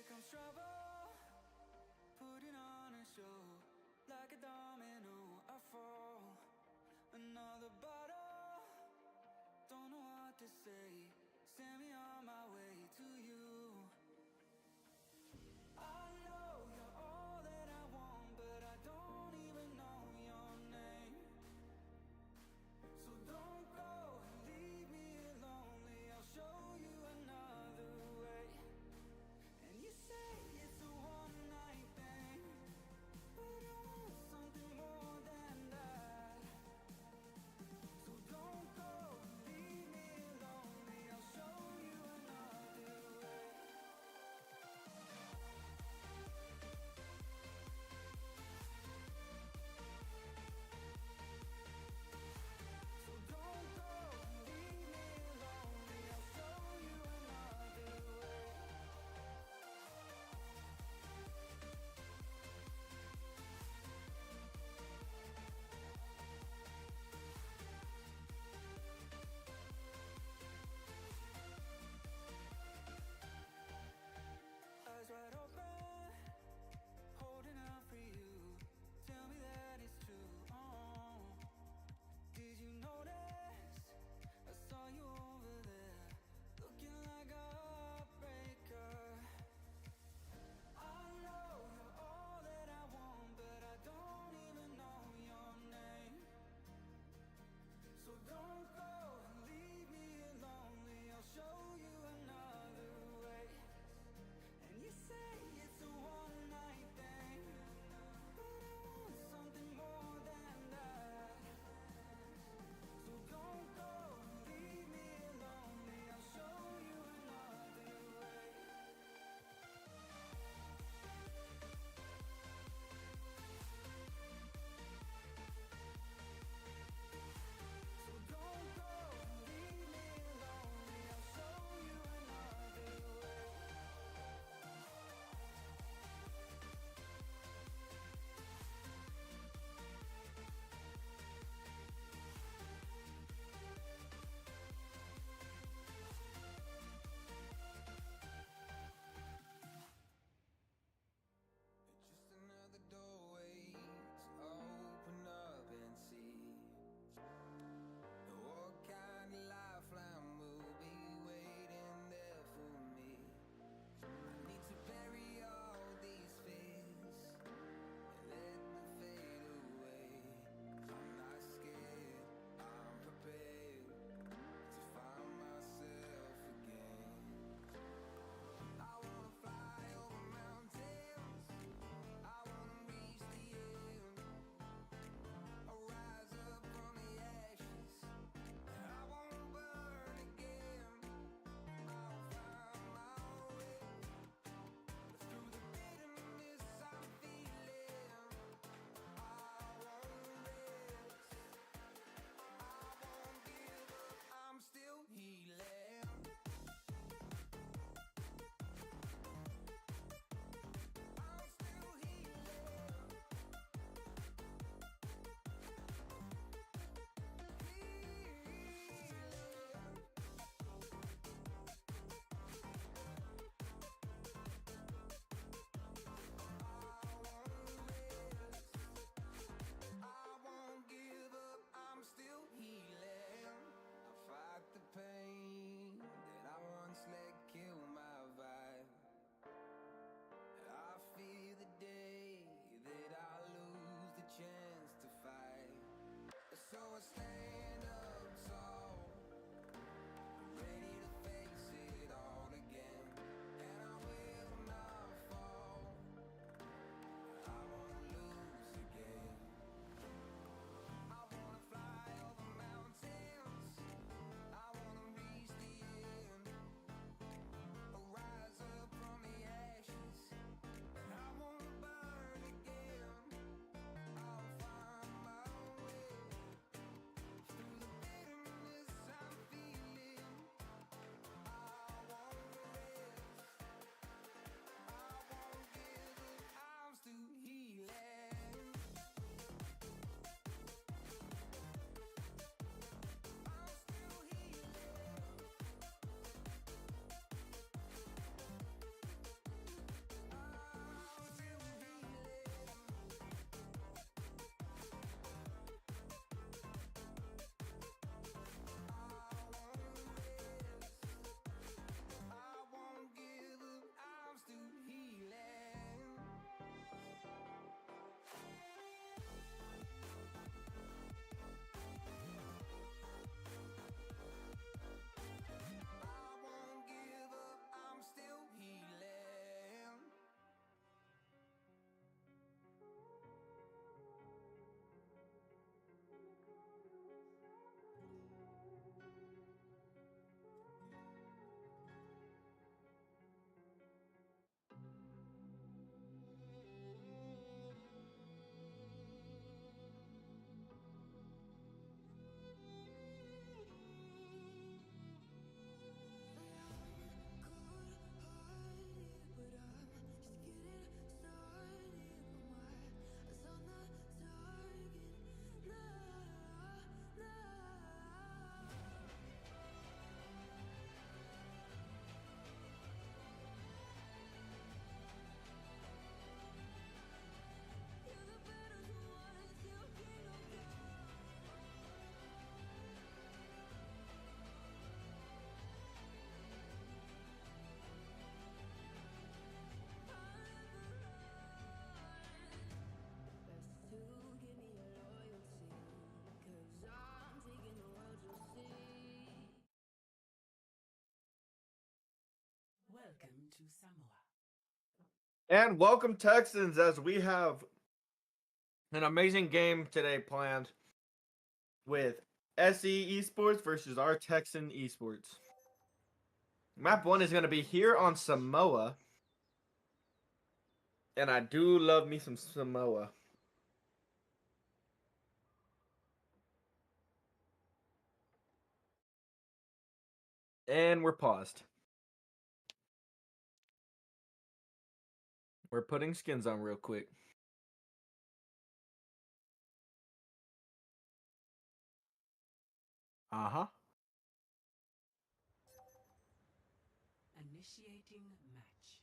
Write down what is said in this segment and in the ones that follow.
comes trouble, putting on a show. Like a domino, I fall. Another bottle, don't know what to say. Send me on my way to you. I know you're all that I want, but I don't even know your name. So don't go and leave me lonely, I'll show you another way. And you say it's a one-night thing, but I want something more than that. So don't go and leave me lonely, I'll show you another way. So don't go and leave me lonely, I'll show you another way. Eyes wide open, holding out for you. Tell me that it's true. Oh, did you notice? I saw you over there, looking like a heartbreaker. I know you're all that I want, but I don't even know your name. So don't go and leave me lonely, I'll show you another way. And you say it's a one-night thing, but I want something more than that. So don't go and leave me lonely, I'll show you another way. So don't go and leave me lonely, I'll show you another way. It's just another doorway to open up and see what kind of lifeline will be waiting there for me. I need to bury all these fears and let them fade away. I'm not scared, I'm prepared to find myself again. I wanna fly over mountains, I wanna reach the end, I'll rise up from the ashes, I wanna burn again. I'll find my way through the bitterness I'm feeling. I won't rest, I won't give up, I'm still healing. I'm still healing. I won't give up, I'm still healing. I fight the pain that I once let kill my vibe. I fear the day that I lose the chance to fight. So I stand up tall, ready to face it all again. And I will not fall, I won't lose again. I wanna fly over mountains, I wanna reach the end, I'll rise up from the ashes, I won't burn again. I'll find my way And welcome, Texans, as we have an amazing game today planned with SE Esports versus our Texan Esports. Map 1 is going to be here on Samoa. And I do love me some Samoa. And we're paused. We're putting skins on real quick. Uh-huh. Initiating match.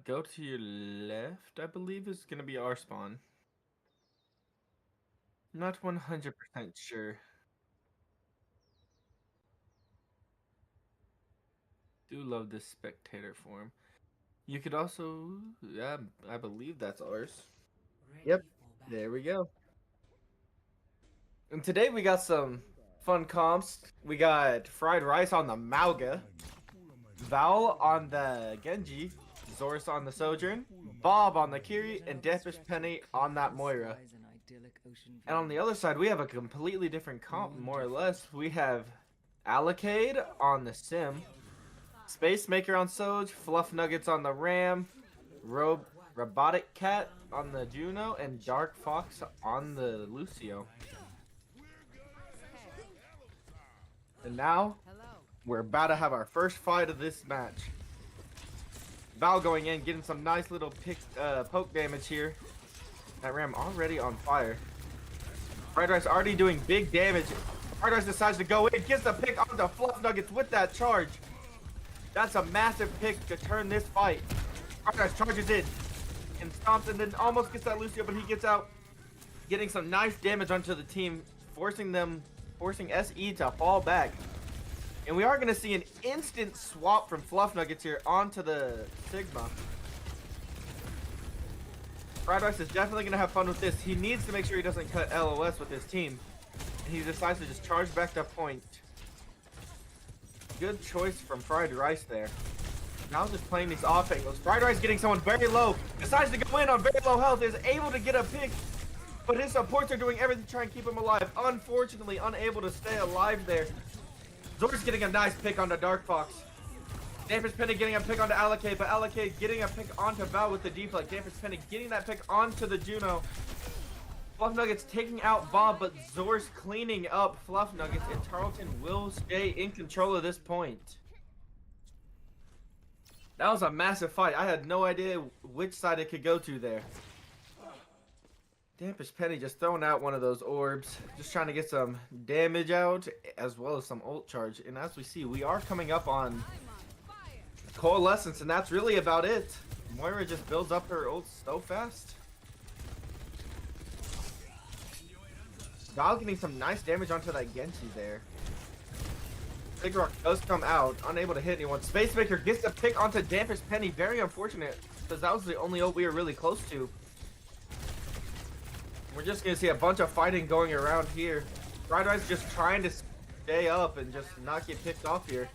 Go to your left, I believe is going to be our spawn. Not 100% sure. Do love this spectator form. You could also, yeah, I believe that's ours. Yep, there we go. And today we got some fun comps. We got Fried Rice on the Mauga, Val on the Genji, Zorus on the Sojourn, Bob on the Kiri, and Deathish Penny on that Moira. And on the other side, we have a completely different comp, more or less. We have Alacade on the Sim, Space Maker on Soj, Fluff Nuggets on the Ram, Robotic Cat on the Juno, and Dark Fox on the Lucio. And now, we're about to have our first fight of this match. Val going in, getting some nice little poke damage here. That Ram already on fire. Fried Rice already doing big damage. Fried Rice decides to go in, gets the pick onto Fluff Nuggets with that charge. That's a massive pick to turn this fight. Fried Rice charges in and stomps and then almost gets that Lucio, but he gets out, getting some nice damage onto the team, forcing SE to fall back. And we are going to see an instant swap from Fluff Nuggets here onto the Sigma. Fried Rice is definitely going to have fun with this. He needs to make sure he doesn't cut LOS with his team. And he decides to just charge back to point. Good choice from Fried Rice there. Now just playing these off angles. Fried Rice getting someone very low. Decides to go in on very low health. Is able to get a pick. But his supports are doing everything to try and keep him alive. Unfortunately, unable to stay alive there. Zor's getting a nice pick onto Dark Fox. Dampers Penny getting a pick onto Alacade, but Alacade getting a pick onto Val with the deflect. Dampers Penny getting that pick onto the Juno. Fluff Nuggets taking out Bob, but Zor's cleaning up Fluff Nuggets, and Tarleton will stay in control of this point. That was a massive fight. I had no idea which side it could go to there. Dampers Penny just throwing out one of those orbs, just trying to get some damage out, as well as some ult charge. And as we see, we are coming up on Coalescence, and that's really about it. Moira just builds up her ult so fast. Val getting some nice damage onto that Genji there. Big Rock does come out, unable to hit anyone. Space Maker gets a pick onto Dampers Penny. Very unfortunate, because that was the only ult we were really close to. We're just going to see a bunch of fighting going around here. Fried Rice just trying to stay up and just not get picked off here.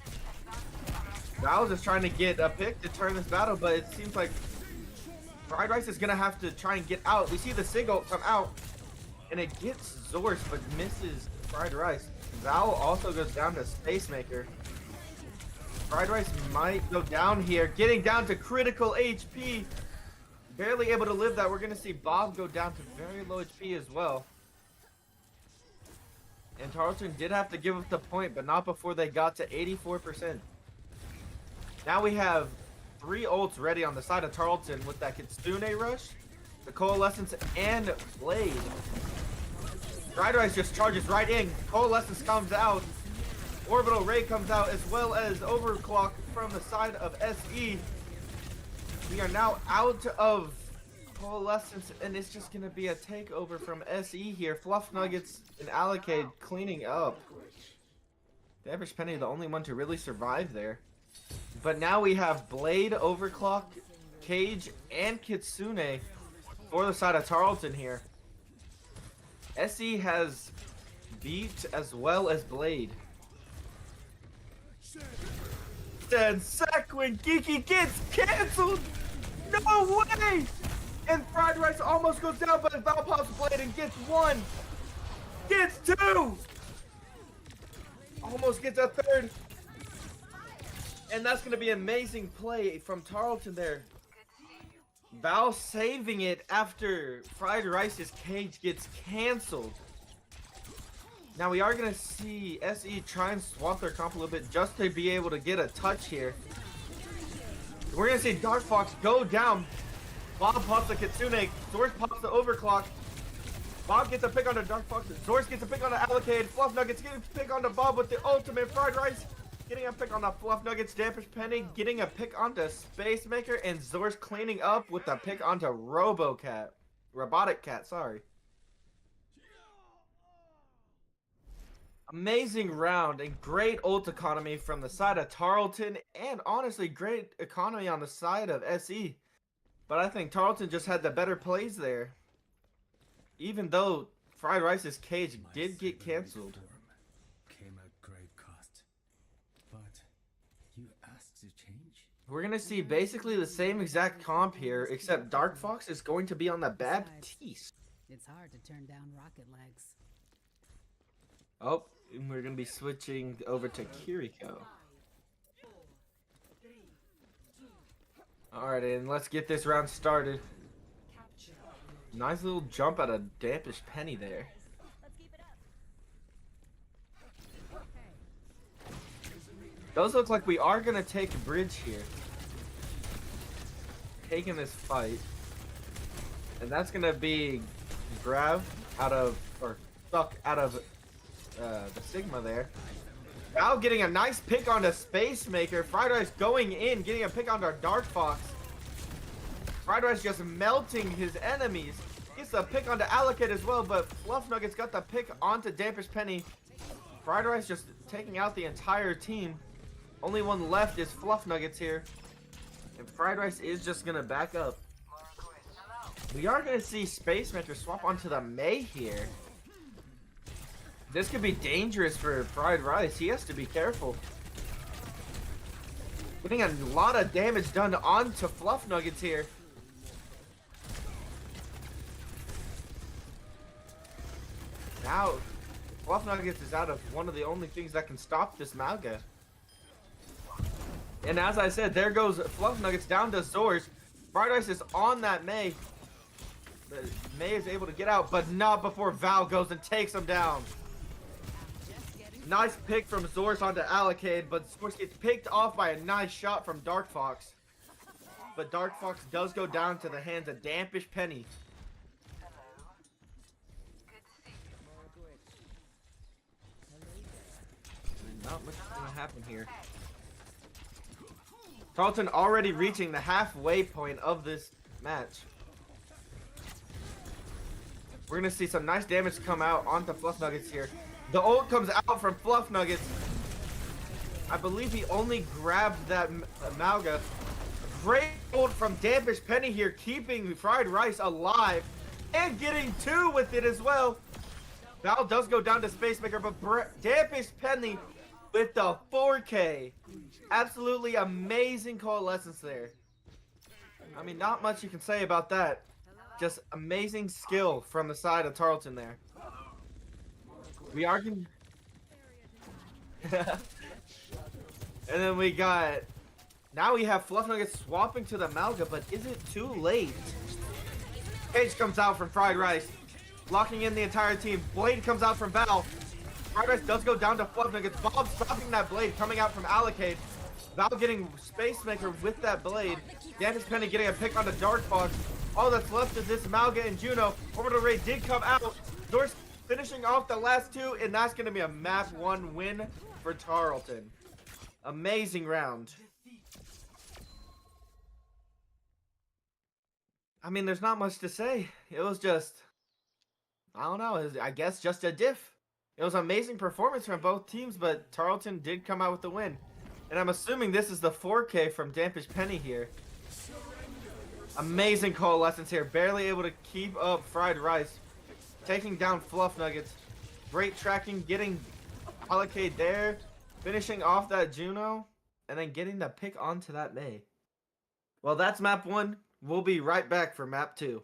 Val's just trying to get a pick to turn this battle, but it seems like Fried Rice is going to have to try and get out. We see the Sig ult come out, and it gets Zor's, but misses Fried Rice. Val also goes down to Space Maker. Fried Rice might go down here, getting down to critical HP. Barely able to live that. We're going to see Bob go down to very low HP as well. And Tarleton did have to give up the point, but not before they got to 84%. Now we have 3 ults ready on the side of Tarleton with that Kitsune Rush, the Coalescence, and Blade. Fried Rice just charges right in. Coalescence comes out. Orbital Ray comes out, as well as Overclock from the side of SE. We are now out of Coalescence, and it's just going to be a takeover from SE here. Fluff Nuggets and Alacade cleaning up. Dampers Penny, the only one to really survive there. But now we have Blade, Overclock, Cage, and Kitsune for the side of Tarleton here. SE has Beat as well as Blade. 10 sec when Geeky gets canceled. No way! And Fried Rice almost goes down, but Val pops Blade and gets 1. Gets 2. Almost gets a 3rd. And that's going to be amazing play from Tarleton there. Val saving it after Fried Rice's cage gets canceled. Now we are going to see SE try and swap their comp a little bit just to be able to get a touch here. We're going to see Dark Fox go down. Bob pops the Kitsune. Zorz pops the Overclock. Bob gets a pick on the Dark Fox. Zorz gets a pick on the Allocade. Fluff Nuggets getting a pick on the Bob with the ultimate Fried Rice. Getting a pick on the Fluff Nuggets. Dampish Penny getting a pick onto Space Maker. And Zorz cleaning up with a pick onto Robocat. Robotic Cat, sorry. Amazing round and great ult economy from the side of Tarleton, and honestly great economy on the side of SE. But I think Tarleton just had the better plays there. Even though Fried Rice's cage did get canceled. Came at great cost. But you asked to change? We're gonna see basically the same exact comp here, except Dark Fox is going to be on the Baptiste. It's hard to turn down rocket legs. Oh, and we're gonna be switching over to Kiriko. Alright, and let's get this round started. Nice little jump out of Dampish Penny there. Does look like we are gonna take a bridge here. Taking this fight. And that's gonna be Grav out of, or Stuck out of the Sigma there. Val getting a nice pick on the Space Maker. Fried Rice going in, getting a pick on our Dark Fox. Fried Rice just melting his enemies. Gets a pick onto Allocate as well, but Fluff Nuggets got the pick onto Dampish Penny. Fried Rice just taking out the entire team. Only one left is Fluff Nuggets here. And Fried Rice is just gonna back up. We are gonna see Space Maker swap onto the Mei here. This could be dangerous for Fried Rice. He has to be careful. Getting a lot of damage done onto Fluff Nuggets here. Now, Fluff Nuggets is out of one of the only things that can stop this Malga. And as I said, there goes Fluff Nuggets down to Zorz. Fried Rice is on that Mei. The Mei is able to get out, but not before Val goes and takes him down. Nice pick from Zorz onto Allocade, but Zorz gets picked off by a nice shot from Dark Fox. But Dark Fox does go down to the hands of Dampish Penny. Not much is going to happen here. Tarleton already reaching the halfway point of this match. We're going to see some nice damage come out onto Fluff Nuggets here. The ult comes out from Fluff Nuggets. I believe he only grabbed that Malga. Great ult from Dampish Penny here, keeping Fried Rice alive and getting 2 with it as well. Val does go down to Space Maker, but Dampish Penny with the 4K. Absolutely amazing coalescence there. I mean, not much you can say about that. Just amazing skill from the side of Tarleton there. We are gonna... And then we got... Now we have Fluff Nuggets swapping to the Malga, but is it too late? Cage comes out from Fried Rice, locking in the entire team. Blade comes out from Val. Fried Rice does go down to Fluff Nuggets. Bob stopping that Blade coming out from Allocade. Val getting Space Maker with that Blade. Dampish Penny getting a pick on the Dark Fox. All that's left is this Malga and Juno. Orbital Ray did come out. Zorz finishing off the last 2, and that's going to be a map 1 win for Tarleton. Amazing round. I mean, there's not much to say. It was just, I don't know, I guess just a diff. It was an amazing performance from both teams, but Tarleton did come out with the win. And I'm assuming this is the 4K from Dampish Penny here. Amazing coalescence here. Barely able to keep up Fried Rice. taking down Fluff Nuggets. Great tracking, getting Allocated there, finishing off that Juno, and then getting the pick onto that Mei. Well, that's map 1. We'll be right back for map 2.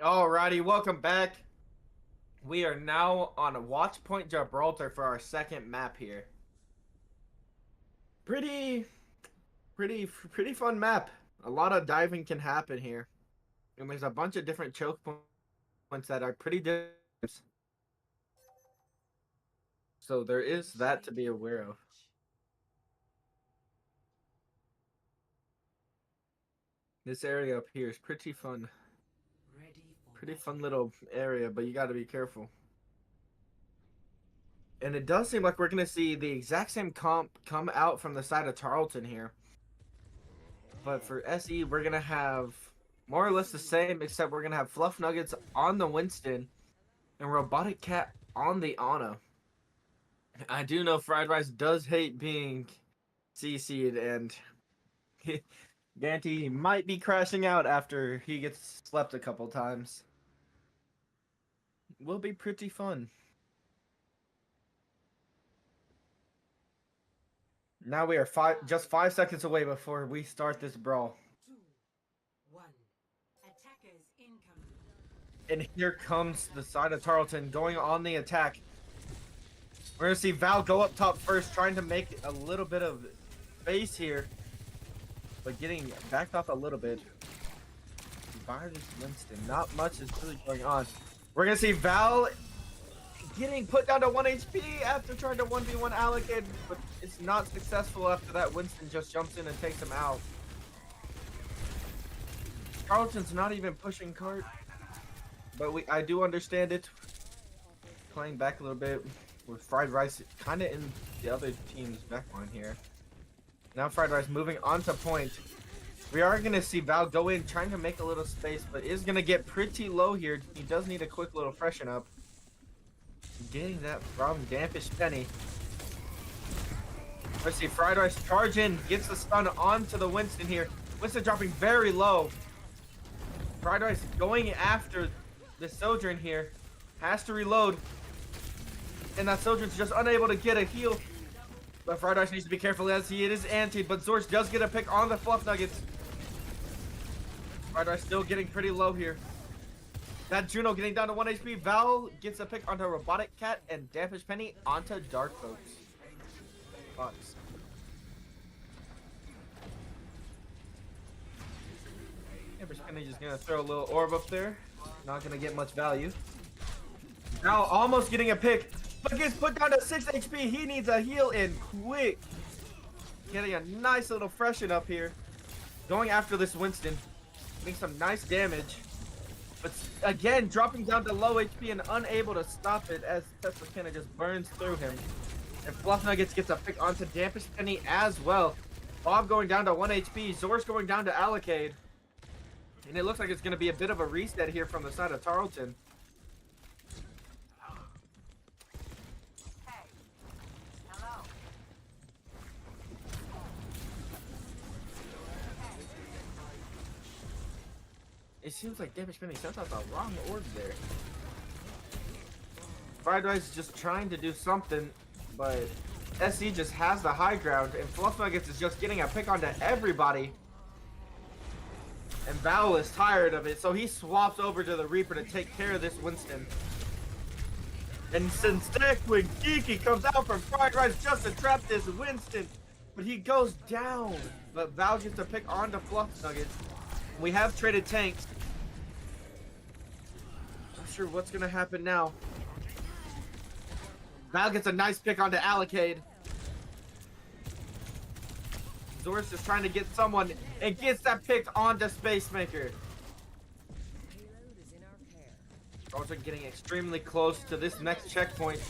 Alrighty, welcome back. We are now on Watch Point Gibraltar for our second map here. Pretty fun map. A lot of diving can happen here. And there's a bunch of different choke points that are pretty different. So there is that to be aware of. This area up here is pretty fun. Pretty fun little area, but you got to be careful. And it does seem like we're going to see the exact same comp come out from the side of Tarleton here. But for SE, we're going to have more or less the same, except we're going to have Fluff Nuggets on the Winston and Robotic Cat on the Ana. I do know Fried Rice does hate being CC'd, and Ganty might be crashing out after he gets slept a couple times. Will be pretty fun. Now we are just 5 seconds away before we start this brawl. 2, 1. Attackers incoming. And here comes the side of Tarleton going on the attack. We're going to see Val go up top first, trying to make a little bit of space here, but getting backed off a little bit. By this Winston, not much is really going on. We're going to see Val getting put down to 1 HP after trying to 1v1 allocate, but it's not successful after that. Winston just jumps in and takes him out. Tarleton's not even pushing cart, but I do understand it. Playing back a little bit with Fried Rice kind of in the other team's backline here. Now Fried Rice moving on to point. We are going to see Val go in, trying to make a little space, but is going to get pretty low here. He does need a quick little freshen up. Getting that from Dampish Penny. Let's see, Fried Rice charge in, gets the stun onto the Winston here. Winston dropping very low. Fried Rice going after the Sojourn here. Has to reload. And that Sojourn's just unable to get a heal. But Fried Rice needs to be careful as he is anti, but Zorch does get a pick on the Fluff Nuggets. Fried Rice still getting pretty low here. That Juno getting down to 1 HP. Val gets a pick onto Robotic Cat and Dampish Penny onto Dark Fox. Dampish Penny just gonna throw a little orb up there. Not gonna get much value. Now almost getting a pick, but gets put down to 6 HP. He needs a heal in quick. Getting a nice little freshen up here. Going after this Winston. Getting some nice damage. But again, dropping down to low HP and unable to stop it as Tesla Cannon just burns through him. And Fluff Nuggets gets a pick onto Dampish Penny as well. Bob going down to 1 HP. Zor's going down to Allocade. And it looks like it's going to be a bit of a reset here from the side of Tarleton. It seems like Dampish Penny sent out the wrong orb there. Fried Rice is just trying to do something, but SC just has the high ground, and Fluff Nuggets is just getting a pick onto everybody. And Val is tired of it, so he swaps over to the Reaper to take care of this Winston. And Sinsec when Geeky comes out from Fried Rice just to trap this Winston, but he goes down. But Val gets a pick onto Fluff Nuggets. We have traded tanks. Not sure what's gonna happen now. Val gets a nice pick onto Allocade. Zor's just trying to get someone and gets that pick onto Spacemaker. Also getting extremely close to this next checkpoint.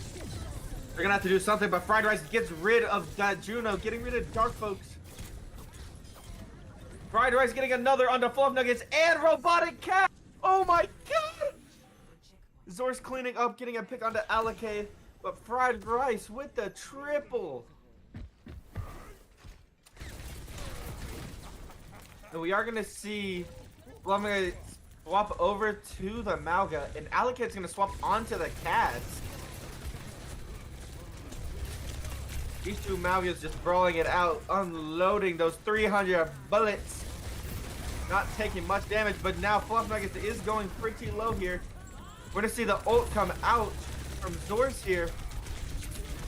They're gonna have to do something, but Fried Rice gets rid of that Juno, getting rid of Dark Folks. Fried Rice getting another onto Fluff Nuggets and Robotic Cat. Oh my god! Zor's cleaning up, getting a pick onto Allocade, but Fried Rice with the triple. And we are gonna see Fluff Nuggets swap over to the Malga, and Allocade's gonna swap onto the Cats. These two Malgas just brawling it out, unloading those 300 bullets. not taking much damage, but now Fluff Nuggets is going pretty low here. We're gonna see the ult come out from Zorz here,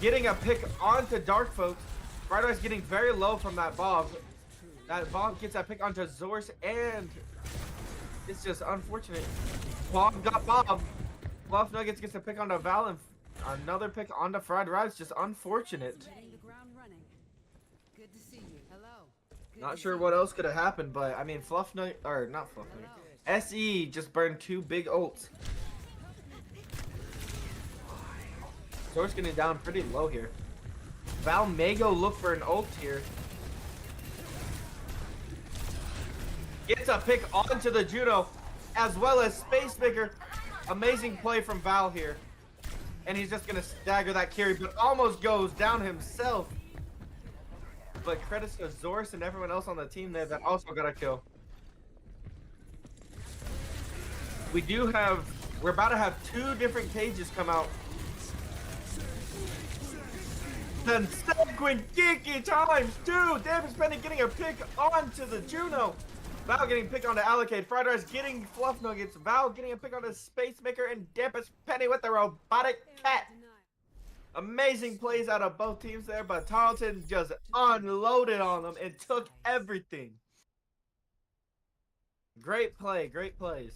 getting a pick onto Dark folks. Fried Rice getting very low from that Bob. That Bob gets that pick onto Zorz, and it's just unfortunate. Bob got Bob. Fluff Nuggets gets a pick onto Val, and another pick onto Fried Rice. Just unfortunate. Hitting the ground running. Good to see you. Hello. Good Not to sure see what you. else could have happened, but I mean, Fluff Nugget, or not Fluff Nugget, SE just burned 2 big ults. Zor's getting down pretty low here. Val may go look for an ult here. Gets a pick onto the Juno, as well as Space Maker. Amazing play from Val here. And he's just going to stagger that carry, but almost goes down himself. But credits to Zorz and everyone else on the team there that also got a kill. We're about to have 2 different cages come out. Then Sanguine Geeky times 2. Damage Penny getting a pick onto the Juno. Val getting picked onto Allocate. Fried Rice getting Fluff Nuggets. Val getting a pick onto Space Maker, and Dampus Penny with the robotic cat. Amazing plays out of both teams there, but Tarleton just unloaded on them and took everything. Great play, great plays.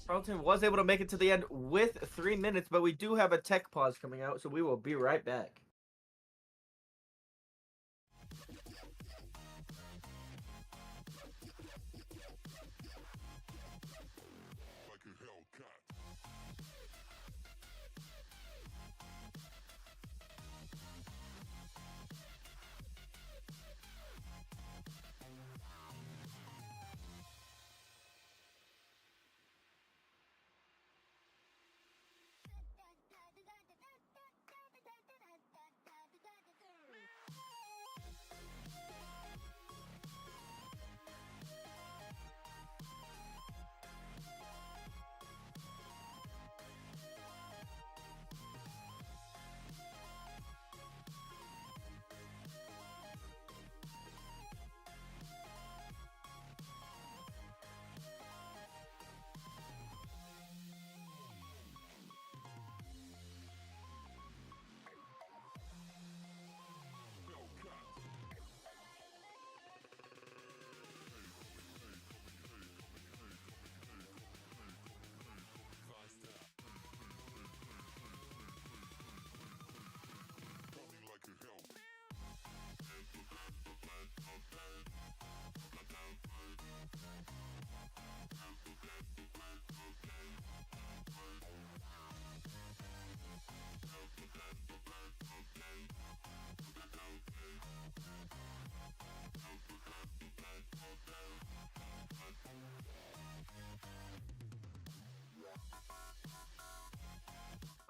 Tarleton was able to make it to the end with 3 minutes, but we do have a tech pause coming out, so we will be right back.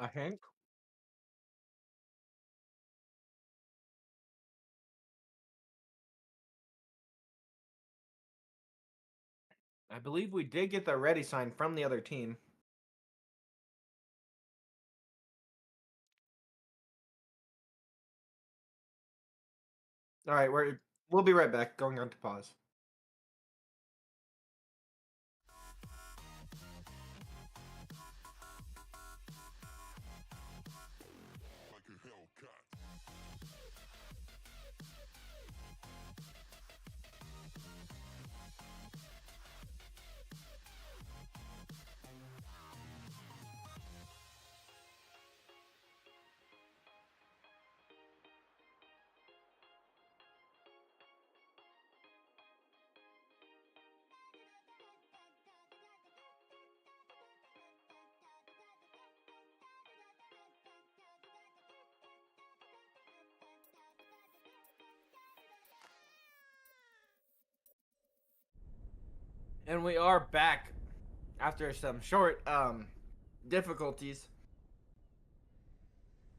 I think. I believe we did get the ready sign from the other team. All right, we'll be right back. Going on to pause. And we are back after some short difficulties.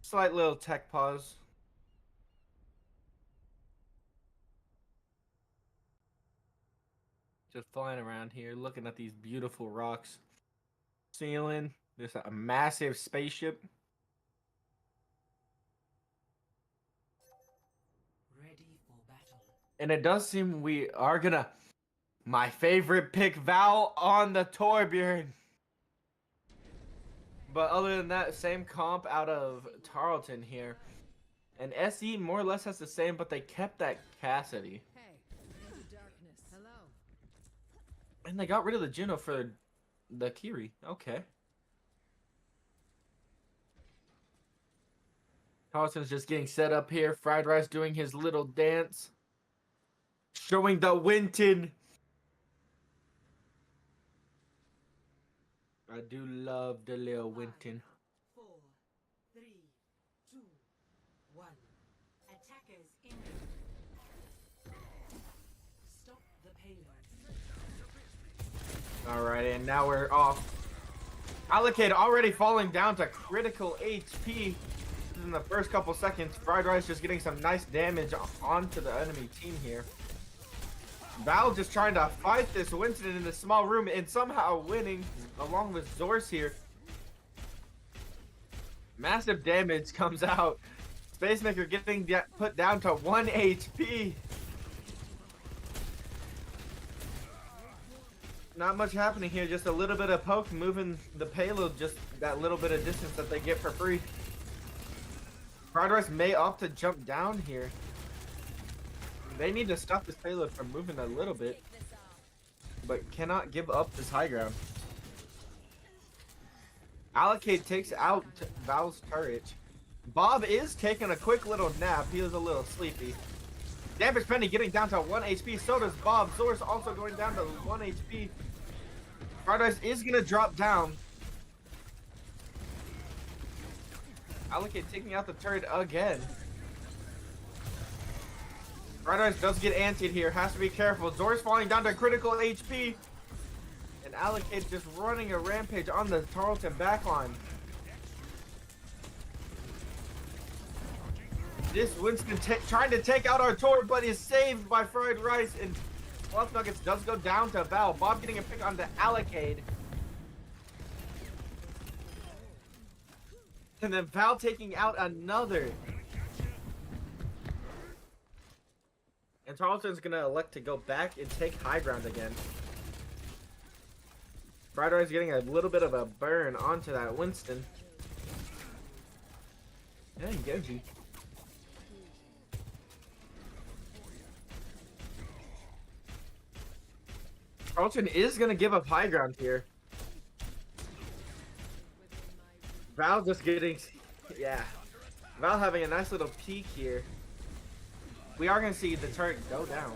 Slight little tech pause. Just flying around here, looking at these beautiful rocks. Ceiling. There's a massive spaceship. Ready for battle. And it does seem we are gonna My favorite pick, Val on the Torbjorn. But other than that, same comp out of Tarleton here. And SE more or less has the same, but they kept that Cassidy. Hey, into darkness. Hello. And they got rid of the Juno for the Kiri. Okay. Tarleton's just getting set up here. Fried Rice doing his little dance. Showing the Winton. I do love the little Winton. 4, 3, 2, 1. Attackers in. Stop the payload. Alright, and now we're off. Allocate already falling down to critical HP in the first couple seconds. Fried Rice just getting some nice damage onto the enemy team here. Val just trying to fight this Winston in this small room and somehow winning along with Zorse here. Massive damage comes out. Spacemaker getting put down to 1 HP. Not much happening here, just a little bit of poke moving the payload, just that little bit of distance that they get for free. Fried Rice may opt to jump down here. They need to stop this payload from moving a little bit, but cannot give up this high ground. Allocate takes out Val's turret. Bob is taking a quick little nap. He is a little sleepy. Damage Penny getting down to 1 HP. So does Bob. Zor's also going down to 1 HP. Fried Rice is going to drop down. Allocate taking out the turret again. Fried Rice does get antied here. Has to be careful. Zor's falling down to critical HP. And Allocate just running a rampage on the Tarleton backline. This Winston trying to take out our Tor, but is saved by Fried Rice. And Fluff Nuggets does go down to Val. Bob getting a pick onto Allocate. And then Val taking out another. And Tarleton's going to elect to go back and take high ground again. Fried Rice getting a little bit of a burn onto that Winston. And Genji. Tarleton is going to give up high ground here. Val just getting... Yeah. Val having a nice little peek here. We are going to see the turret go down.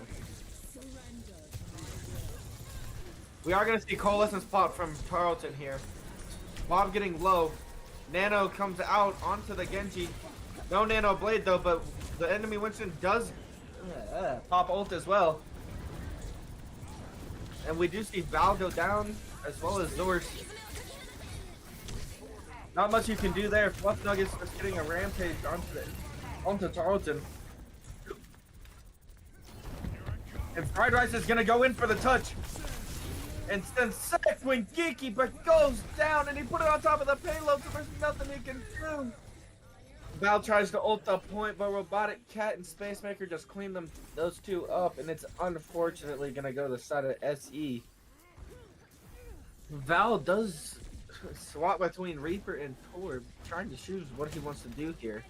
We are going to see Coalescence pop from Tarleton here. Bob getting low. Nano comes out onto the Genji. No Nano Blade though, but the enemy Winston does pop ult as well. And we do see Val go down as well as Zorse. Not much you can do there. Fluff Nuggets just getting a rampage onto Tarleton. And Fried Rice is going to go in for the touch. And then Secwin Geeky, but goes down, and he put it on top of the payload, so there's nothing he can do. Val tries to ult the point, but Robotic Cat and Spacemaker just clean those two up, and it's unfortunately going to go to the side of SE. Val does swap between Reaper and Torb, trying to choose what he wants to do here.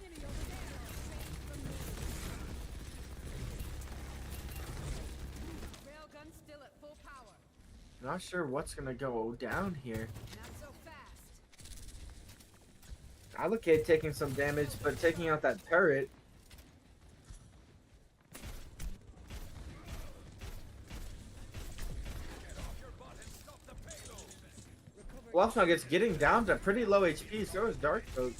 Railgun still at full power. Not sure what's going to go down here. Not so fast. Allocate taking some damage, but taking out that turret. Fluff Nuggets getting down to pretty low HP, so is DarkKnight.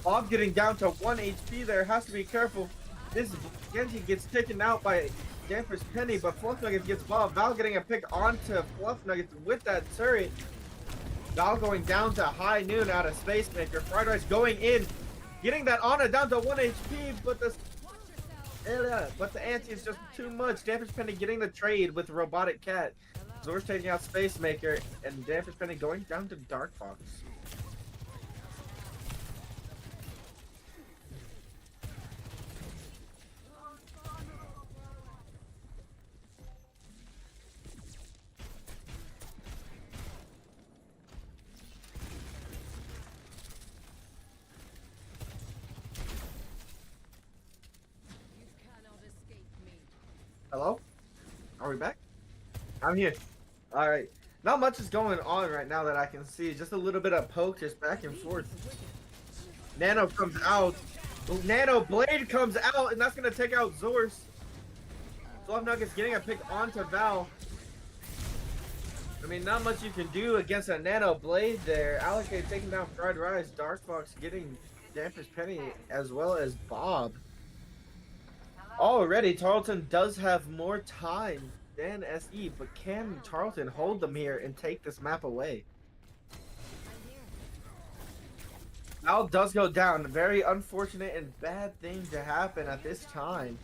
Bob getting down to 1 HP there, has to be careful. This Genji gets taken out by Damper's Penny, but Fluff Nuggets gets Bob. Val getting a pick onto Fluff Nuggets with that turret. Val going down to high noon out of Spacemaker. Fried Rice going in, getting that Ana down to 1 HP, but the anti is just too much. Damper's Penny getting the trade with Robotic Cat. Zor's taking out Spacemaker, and Damper's Penny going down to Dark Fox. Are we back? I'm here. All right. Not much is going on right now that I can see. Just a little bit of poke, just back and forth. Nano comes out. Nano Blade comes out, and that's going to take out Zorse. Fluff Nuggets getting a pick onto Val. I mean, not much you can do against a Nano Blade there. Allocate taking down Fried Rice. Dark Fox getting Dampest Penny as well as Bob. Already, Tarleton does have more time than SE, but can Tarleton hold them here and take this map away? Val does go down. Very unfortunate and bad thing to happen at this time.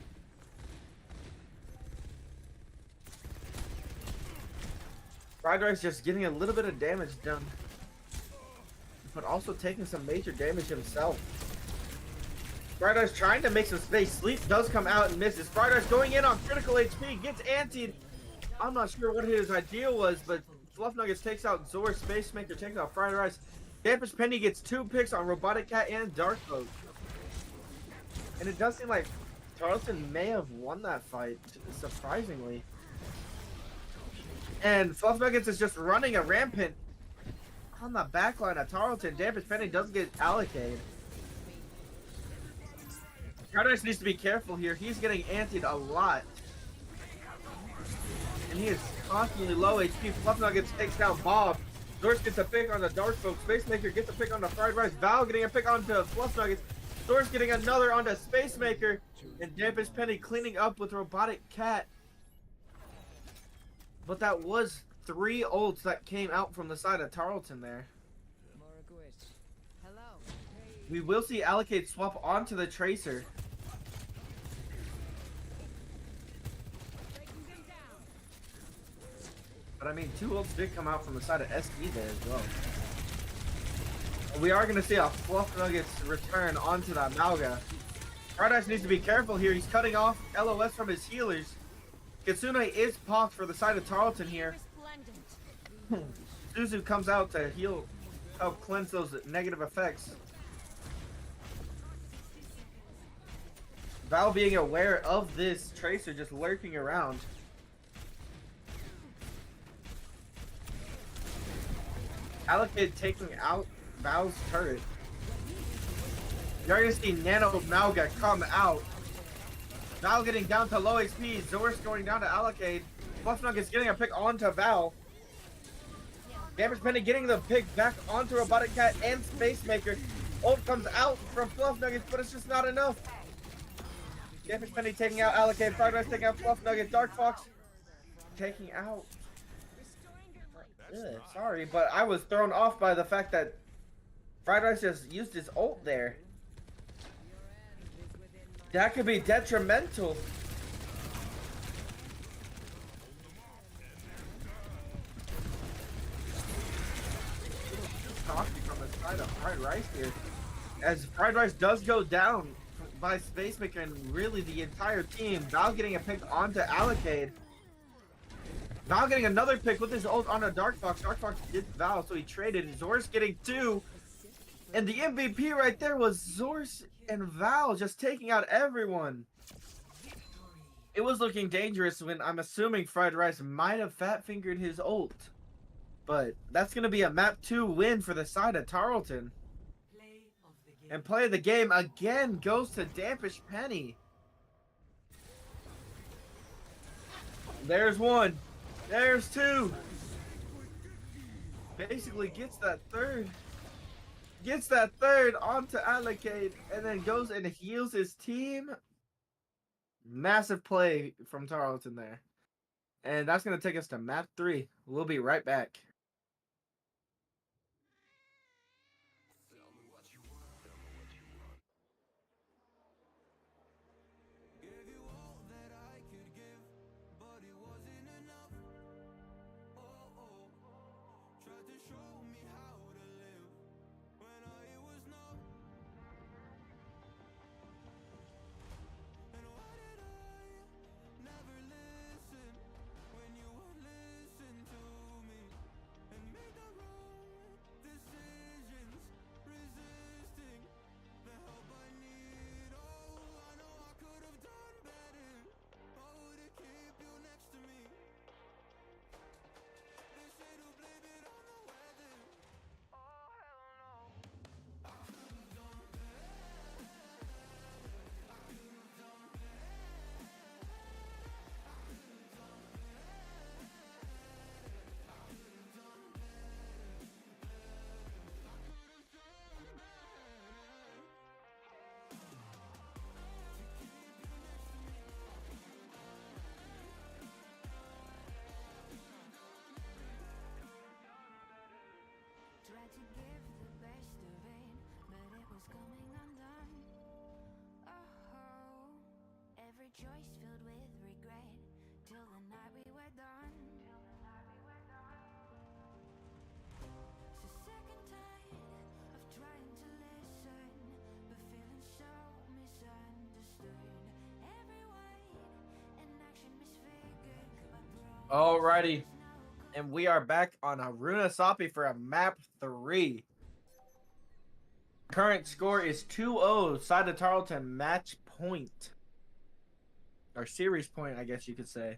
Fried Rice just getting a little bit of damage done, but also taking some major damage himself. Fried Rice trying to make some space. Sleep does come out and misses. Fried Rice going in on critical HP, gets antied. I'm not sure what his idea was, but Fluff Nuggets takes out Zor. Space Maker takes out Fried Rice. Dampest Penny gets 2 picks on Robotic Cat and Dark Folk. And it does seem like Tarleton may have won that fight, surprisingly. And Fluff Nuggets is just running a rampant on the backline of Tarleton. Dampest Penny does get allocated. Fried Rice needs to be careful here. He's getting antied a lot. And he is constantly low HP. Fluff Nuggets takes down Bob. Zorse gets a pick on the Dark Folk. Space Maker gets a pick on the Fried Rice. Val getting a pick onto Fluff Nuggets. Zorse getting another onto Space Maker. And Dampest Penny cleaning up with Robotic Cat. But that was 3 ults that came out from the side of Tarleton there. Hello. We will see Allocate swap onto the Tracer. But I mean, 2 ults did come out from the side of SD there as well. And we are going to see a Fluff Nuggets return onto that Malga. Fried Rice needs to be careful here. He's cutting off LOS from his healers. Kitsune is popped for the side of Tarleton here. Suzu comes out to heal, help cleanse those negative effects. Val being aware of this Tracer just lurking around. Allocate taking out Val's turret. You're going to see Nano Malga come out. Val getting down to low HP. Zorse going down to Allocate. Fluff Nuggets getting a pick onto Val. Dampest Penny getting the pick back onto Robotic Cat and Space Maker. Ult comes out from Fluff Nuggets, but it's just not enough. Dampest Penny taking out Allocate. Fried Rice taking out Fluff Nuggets. Dark Fox taking out. Sorry, but I was thrown off by the fact that Fried Rice just used his ult there. That could be detrimental. Talking from the side of Fried Rice here. As Fried Rice does go down by Space Maker and really the entire team. Val getting a pick onto Allocate. Val getting another pick with his ult on a Dark Fox. Dark Fox gets Val, so he traded. Zorse getting 2. And the MVP right there was Zorse and Val just taking out everyone. It was looking dangerous when I'm assuming Fried Rice might have fat-fingered his ult. But that's going to be a map 2 win for the side of Tarleton. And play of the game again goes to Dampest Penny. There's 1. There's 2. Basically gets that 3rd. Gets that 3rd onto Allocate and then goes and heals his team. Massive play from Tarleton there. And that's going to take us to map 3. We'll be right back. Tried to give the best of it, but it was coming undone. Oh, every choice filled with regret, till the night we were done. So sick and tired of trying to listen, but feeling so misunderstood. Every word and action misfigured. Alrighty. And we are back on Haruna Sapi for a map 3. Current score is 2-0. Side of Tarleton match point. Or series point, I guess you could say.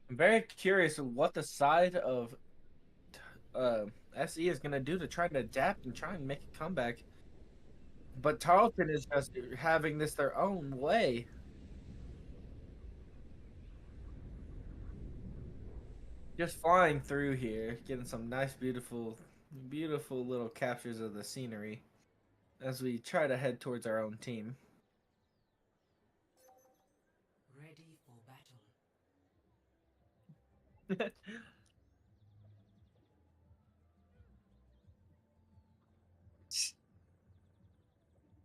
I'm very curious what the side of SE is going to do to try to adapt and try and make a comeback. But Tarleton is just having this their own way. Just flying through here, getting some nice, beautiful little captures of the scenery as we try to head towards our own team. Ready for battle.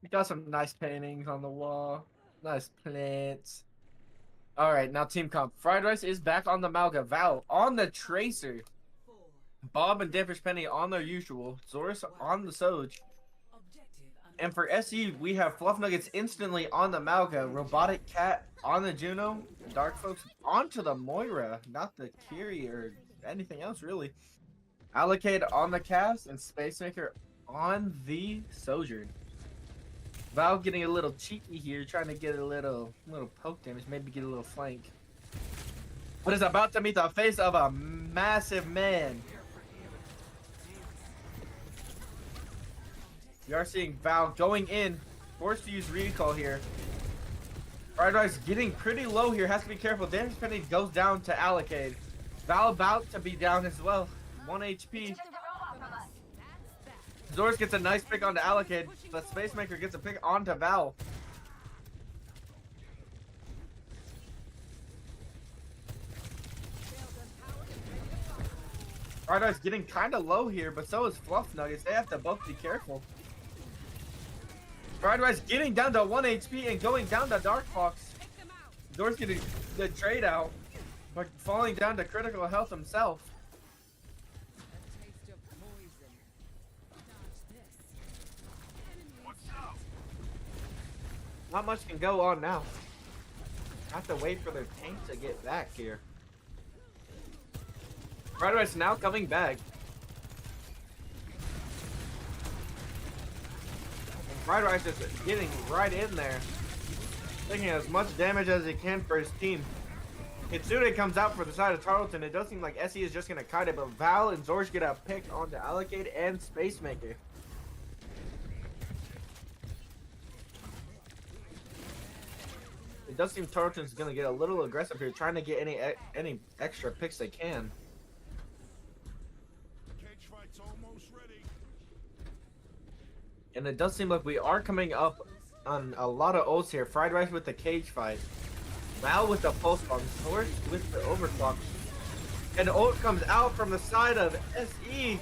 We got some nice paintings on the wall, nice plants. All right, now team comp. Fried Rice is back on the Malga. Val on the Tracer. 4. Bob and Dampish Penny on their usual. Zoris on the Soj. Objective And for SE, we have Fluff Nuggets instantly on the Malga. Robotic Cat on the Juno. Dark Folks onto the Moira. Not the Kiri or anything else, really. Allocate on the Cast. And Space Maker on the Sojourn. Val getting a little cheeky here, trying to get a little poke damage, maybe get a little flank. But is about to meet the face of a massive man. We are seeing Val going in, forced to use recall here. Fried Rice getting pretty low here, has to be careful. Damage Penny goes down to Allocate. Val about to be down as well, 1 HP. Zoris gets a nice pick onto Allocate, but Space Maker gets a pick onto Val. Ardar's getting kind of low here, but so is Fluff Nuggets. They have to both be careful. Fried Rice getting down to 1 HP and going down to Dark Fox. Zoris getting the trade out, but falling down to critical health himself. Not much can go on now. Have to wait for their tank to get back here. Fried Rice now coming back. And Fried Rice is getting right in there. Taking as much damage as he can for his team. Kitsune comes out for the side of Tarleton. It does seem like SE is just going to kite it, but Val and Zorch get a pick onto Allocate and Space Maker. It does seem Tarleton's going to get a little aggressive here, trying to get any extra picks they can. Cage fight's almost ready. And it does seem like we are coming up on a lot of ults here. Fried Rice with the cage fight. Val with the pulse bomb. Source with the overclock. And ult comes out from the side of SE.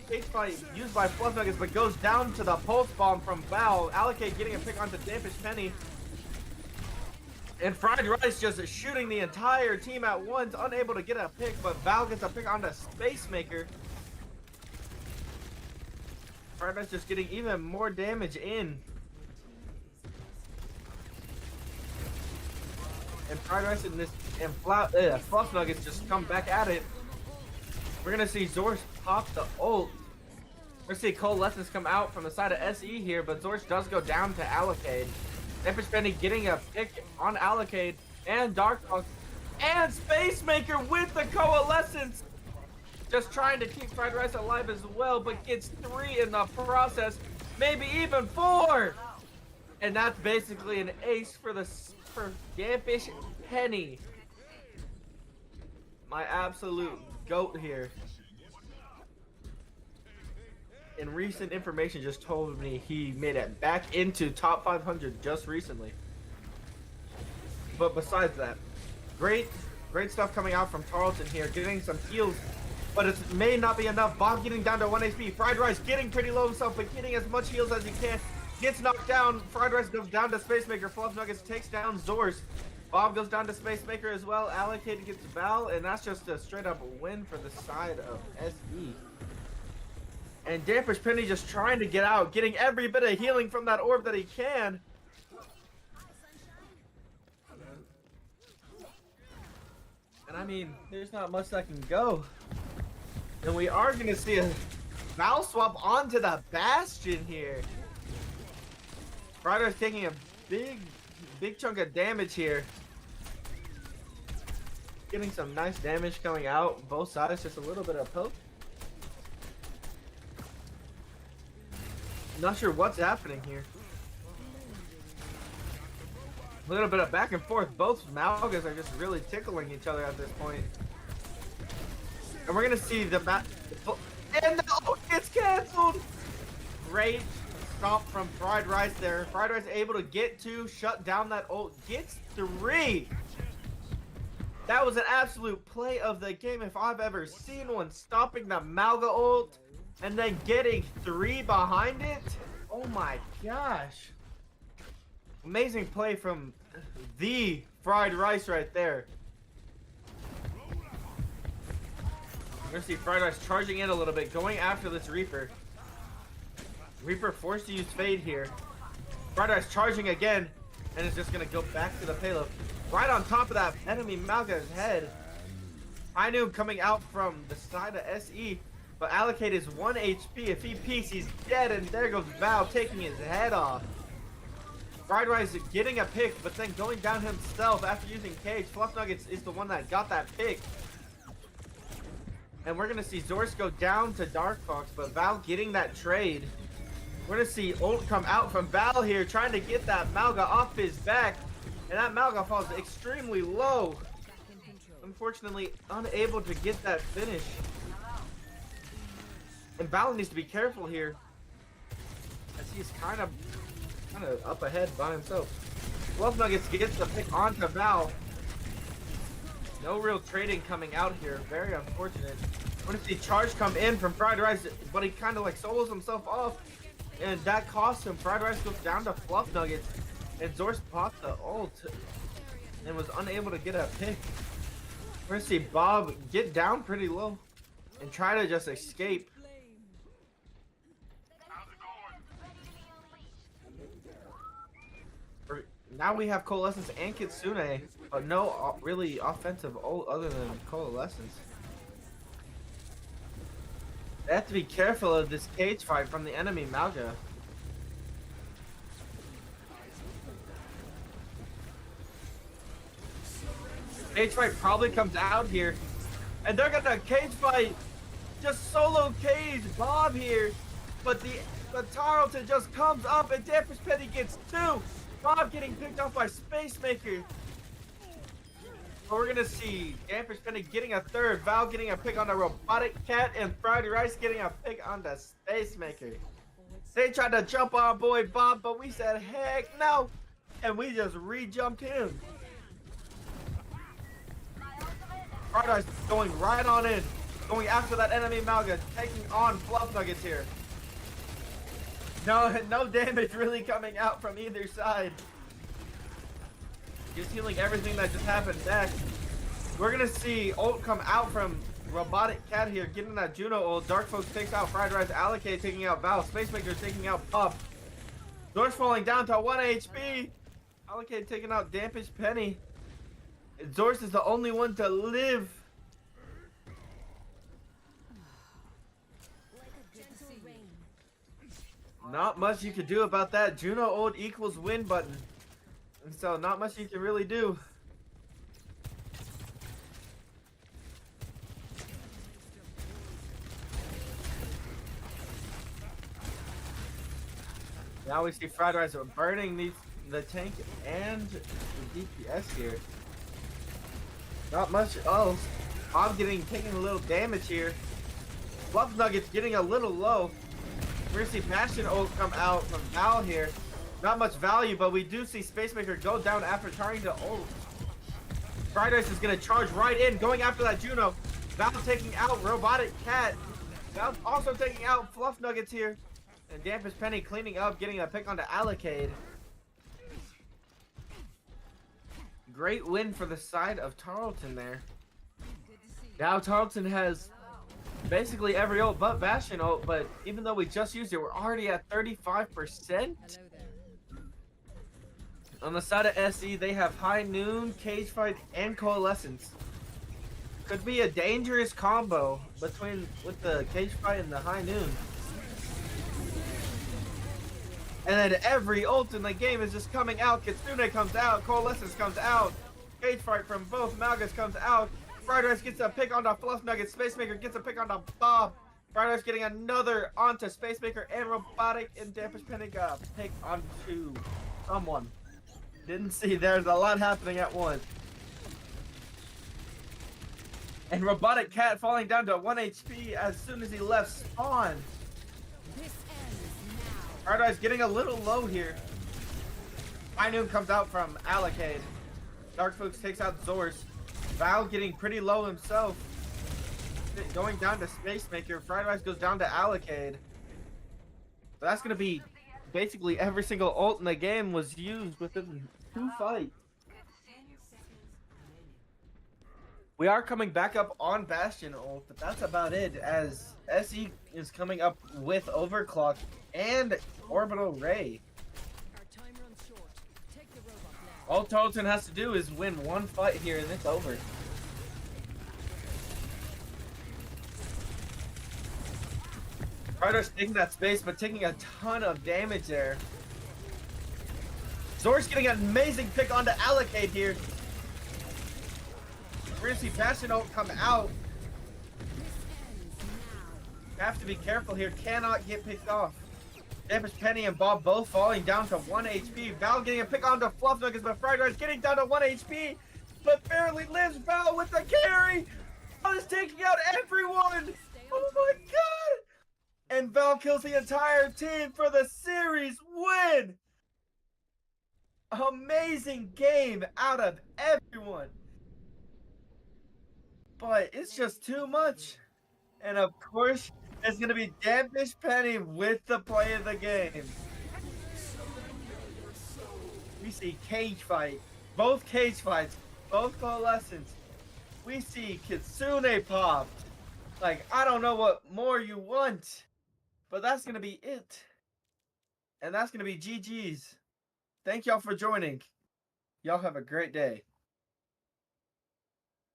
Cage fight used by Fluff Nuggets, but goes down to the pulse bomb from Val. Allocate getting a pick onto Dampish Penny. And Fried Rice just shooting the entire team at once, unable to get a pick, but Val gets a pick onto Space Maker. Fried Rice just getting even more damage in. And Fried Rice and Fluff Nuggets just come back at it. We're gonna see Zorch pop the ult. We're gonna see Coalescence come out from the side of SE here, but Zorch does go down to Allocate. Dampish Penny getting a pick on Allocate and Dark Fox and Space Maker with the Coalescence. Just trying to keep Fried Rice alive as well, but gets 3 in the process, maybe even 4. And that's basically an ace for Dampish Penny. My absolute GOAT here. And recent information just told me he made it back into top 500 just recently. But besides that, great Great stuff coming out from Tarleton here, getting some heals, but it may not be enough. Bob getting down to 1 HP. Fried Rice getting pretty low himself, but getting as much heals as he can. Gets knocked down. Fried Rice goes down to Spacemaker. Fluff Nuggets takes down Zorz. Bob goes down to Spacemaker as well. Allocated gets Val, and that's just a straight up win for the side of SE. And Damper's Penny just trying to get out, getting every bit of healing from that orb that he can. And I mean, there's not much that can go. And we are going to see a Val swap onto the Bastion here. Ryder's taking a big chunk of damage here. Getting some nice damage coming out. Both sides, just a little bit of poke. Not sure what's happening here. A little bit of back and forth. Both Malgas are just really tickling each other at this point. And we're gonna see the and the ult gets canceled. Great stomp from Fried Rice there. Fried Rice able to get 2, shut down that ult, gets 3. That was an absolute play of the game if I've ever seen one. Stopping the Malga ult and then getting 3 behind it. Oh my gosh. Amazing play from the Fried Rice right there. We're gonna see Fried Rice charging in a little bit, going after this Reaper. Reaper forced to use Fade here. Fried Rice charging again, and is just gonna go back to the payload. Right on top of that enemy Malga's head. High Noon coming out from the side of SE, but Allocate is 1 HP. If he peeks, he's dead, and there goes Val taking his head off. Fried Rice getting a pick, but then going down himself after using Cage. Fluff Nuggets is the one that got that pick. And we're going to see Zorz go down to Dark Fox, but Val getting that trade. We're going to see ult come out from Val here, trying to get that Malga off his back. And that Malga falls extremely low. Unfortunately, unable to get that finish. And Val needs to be careful here, as he's kind of up ahead by himself. Fluff Nuggets gets the pick onto Val. No real trading coming out here. Very unfortunate. We're gonna see charge come in from Fried Rice, but he kind of like solos himself off, and that costs him. Fried Rice goes down to Fluff Nuggets, and Zorz popped the ult and was unable to get a pick. We're gonna see Bob get down pretty low and try to just escape. Now we have Coalescence and Kitsune, but no really offensive ult other than Coalescence. They have to be careful of this cage fight from the enemy Malga. Cage fight probably comes out here, and they're gonna cage fight, just solo cage Bob here, but the Tarleton just comes up and Damper's Penny gets 2. Bob getting picked off by Spacemaker. But we're gonna see Damper's Penny getting a 3rd, Val getting a pick on the Robotic Cat, and Fried Rice getting a pick on the Spacemaker. They tried to jump our boy Bob, but we said heck no, and we just re-jumped him. Fried Rice going right on in, going after that enemy Malga, taking on Fluff Nuggets here. No damage really coming out from either side. Just healing everything that just happened next. We're gonna see ult come out from Robotic Cat here, getting that Juno ult. Dark Folks takes out Fried Rice, Allocate taking out Val, Spacemaker taking out Pup. Zorz falling down to 1 HP. Allocate taking out Damper's Penny. Zorz is the only one to live. Not much you could do about that. Juno ult equals win button. And so not much you can really do. Now we see Fried Rice burning the tank and the DPS here. Not much else. I'm taking a little damage here. Fluff Nuggets getting a little low. We're gonna see Bastion ult come out from Val here. Not much value, but we do see Spacemaker go down after trying to ult. Fried Ice is going to charge right in, going after that Juno. Val taking out Robotic Cat. Val also taking out Fluff Nuggets here. And Dampus Penny cleaning up, getting a pick onto Allocade. Great win for the side of Tarleton there. Now Tarleton has basically every ult but Bastion ult, but even though we just used it, we're already at 35%. Hello there. On the side of SE, they have High Noon, Cage Fight, and Coalescence. Could be a dangerous combo with the Cage Fight and the High Noon. And then every ult in the game is just coming out. Kitsune comes out, Coalescence comes out, Cage Fight from both Malgas comes out. Fried Rice gets a pick onto Fluff Nugget, Space Maker gets a pick onto Bob. Fried Rice getting another onto Space Maker and Robotic, and Dampus Penny got a pick onto someone. Didn't see, there's a lot happening at once. And Robotic Cat falling down to 1 HP as soon as he left spawn. This ends now. Fried Rice getting a little low here. High Noon comes out from Allocade. Dark Flukes takes out Zorz. Val getting pretty low himself. Going down to Space Maker. Fried Rice goes down to Allocade. So that's going to be basically every single ult in the game was used within 2 fights. We are coming back up on Bastion ult, but that's about it as SE is coming up with Overclock and Orbital Ray. Our time runs short. Take the robot now. All Tarleton has to do is win one fight here and it's over. Ryder's taking that space, but taking a ton of damage there. Zor's getting an amazing pick onto Allocade here. We're gonna see Bastion ult come out. Have to be careful here, cannot get picked off. Dampus Penny and Bob both falling down to 1 HP. Val getting a pick onto Fluff Nuggets, but Fried Rice getting down to 1 HP, but barely lives. Val with the carry. Val is taking out everyone. Oh my god! And Val kills the entire team for the series win. Amazing game out of everyone. But it's just too much. And of course, it's going to be Dampus Penny with the play of the game. We see Cage Fight, both Cage Fights, both Coalescence. We see Kitsune popped. Like, I don't know what more you want. But that's going to be it. And that's going to be GG's. Thank y'all for joining. Y'all have a great day.